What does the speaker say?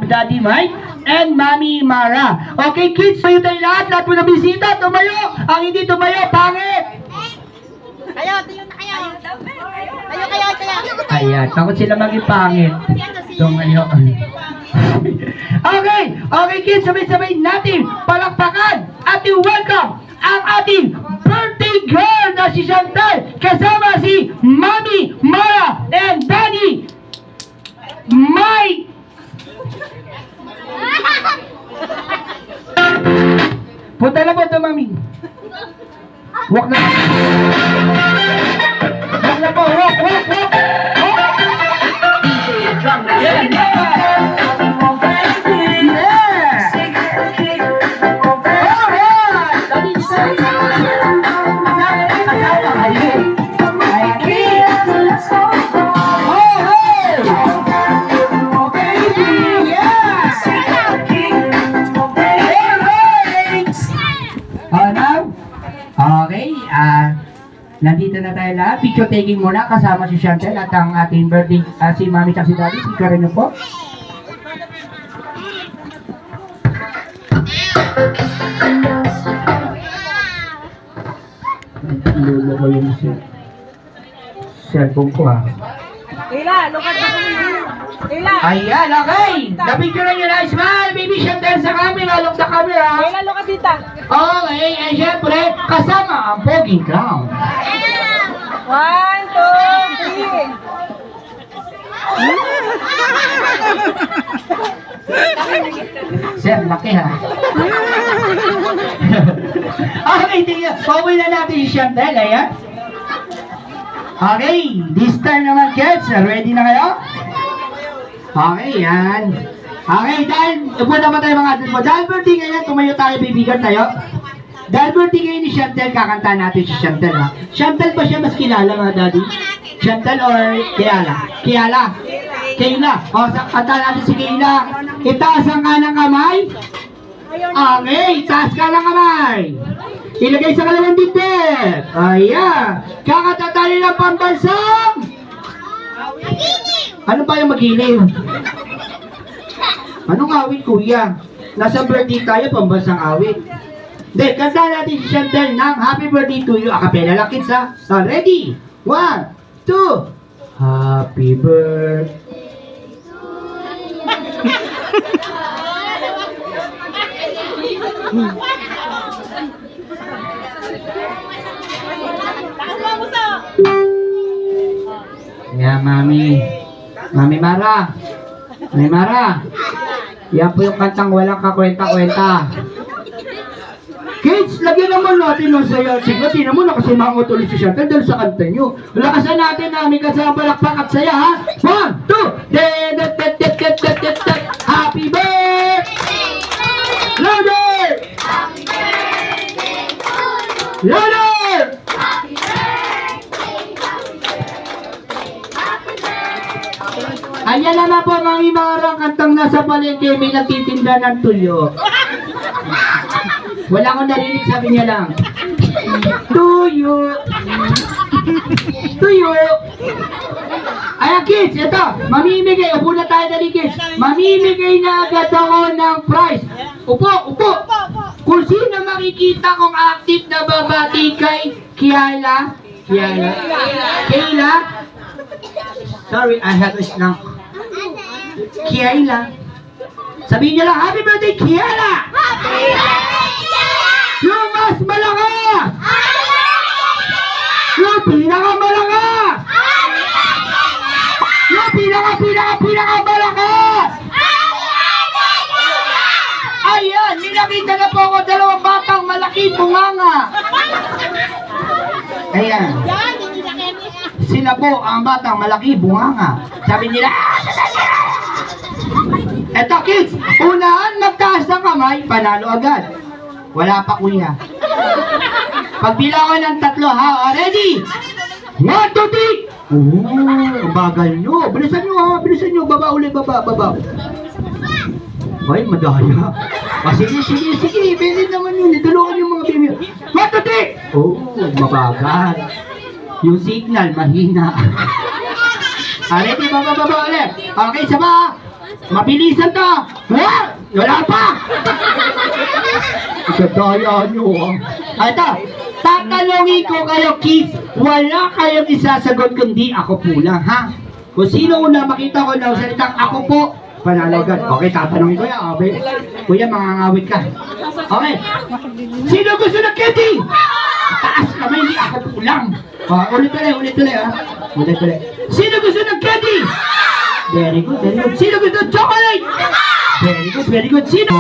Daddy Mike, and Mami Mara. Okay, kids, tayo tayo lahat mo na bisita, tumayo. Ang hindi tumayo, pangit. Kayo, tayo na kayo. Kayo. Ayan, takot sila maging pangit. Tumayo. Okay, kids, sabay-sabay natin palakpakan at welcome ang ating birthday girl na si Chantal kasama si Mami Mara and Daddy Mike. Punta na po ito, Mami. Walk na. Walk na po, walk. Nandito na tayo lahat. Picture taking muna kasama si Chantal at ang ating birthday, si Mami at si Daddy. Picture rin po. Lolo ko yung cellphone ko ha. Ila, lukat na kami. Ila. Ayan, okay. Na-picture nyo na. Smile, baby Chantal sa camera. Look sa camera. Ila, lukat dita. Okay, and syempre, kasama ang Poging Clown. 1, 2, 3. Sir, laki ha. Okay, tingnan. Pauwi na natin si Chantal, ayan. Okay, this time naman kids, ready na kayo? Okay, yan. Okay, dahil, upo naman tayo mga adult mo. Dahil birthday ngayon, tumayo tayo, bibigan tayo. Dahil birthday ngayon ni Chantal, kakanta natin si Chantal ha. Chantal ba siya mas kilala mga daddy? Chantal or Kiala? Kiala? Kayla. O, kanta natin si Kayla. Itaas ang kanang kamay. Okay, itaas ka ng kamay. Ilagay sa kalawang dibdib. Ayan. Kakanta tayo ng pambansang. Ano ba yung magiliw? Anong awit, kuya? Nasa birthday tayo, pambansang awit. Hindi, kanta natin si Chantal ng Happy Birthday to You. Acapella lang kids ha. So, ready? 1, 2. Happy birthday. Yeah, Mami. Mami Mara. Mami Mara. Yan po yung kantang walang kakwenta-kwenta. Kids, lagyan naman natin ng saya. Sige, tingnan mo na kasi mangot ulit si Chantal dahil sa kanta nyo. Lakasan natin namin kasi ang palakpak at saya ha. 1, 2. Happy birthday! Louder! Louder! Ayan naman po Mami Mara, kantang nasa palengke may nagtitinda ng tuyo. Wala akong narinig, sabi niya lang. Tuyo. Tuyo. Ayan kids, ito. Mamimigay. Upo na tayo dali kids. Mamimigay na agad ako ng prize. Upo. Kung sino makikita kong active na babati kay Kayla. Sorry, I have a snap. Kayla. Sabihin niyo lang, Happy Birthday, Kayla! Happy Birthday, Kayla! Yung mas malakas! Yung pinakamalakas! Yung pinakamalakas! Ayan, ninakita na po ako dalawang batang malaki bunganga. Ayan. Sila po ang batang malaki bunganga. Sabi nila, eto kids, unahan magtaas ng kamay, panalo agad. Wala pa kuya. Pagbilangan ng 3 ha, ready? 1, 2, 3. Oh, bagal nyo. Bilisan nyo, baba ulit, baba. Ay, madaya. Sige, pwede naman yun. Itulungan yung mga baby. 1, 2, 3. Oh, mabagal. Yung signal, mahina. Ready, baba ulit. Okay, sama. Mabilisan to. Wala pa. Kadaya nyo. Ito, tatanungin ko kayo, kids. Wala kayong isasagot kundi ako po lang, ha? Kung sino una makita ko na salitang ako po, panalagan. Okay, tatanungin ko yan. Okay. Kuya, mangangawit ka. Okay. Sino gusto ng candy? Taas kamay, hindi ako po lang. Ulit ulit, ha? Ulit. Sino gusto ng candy? Very good. Sino gusto ng chocolate? Very good. Sino?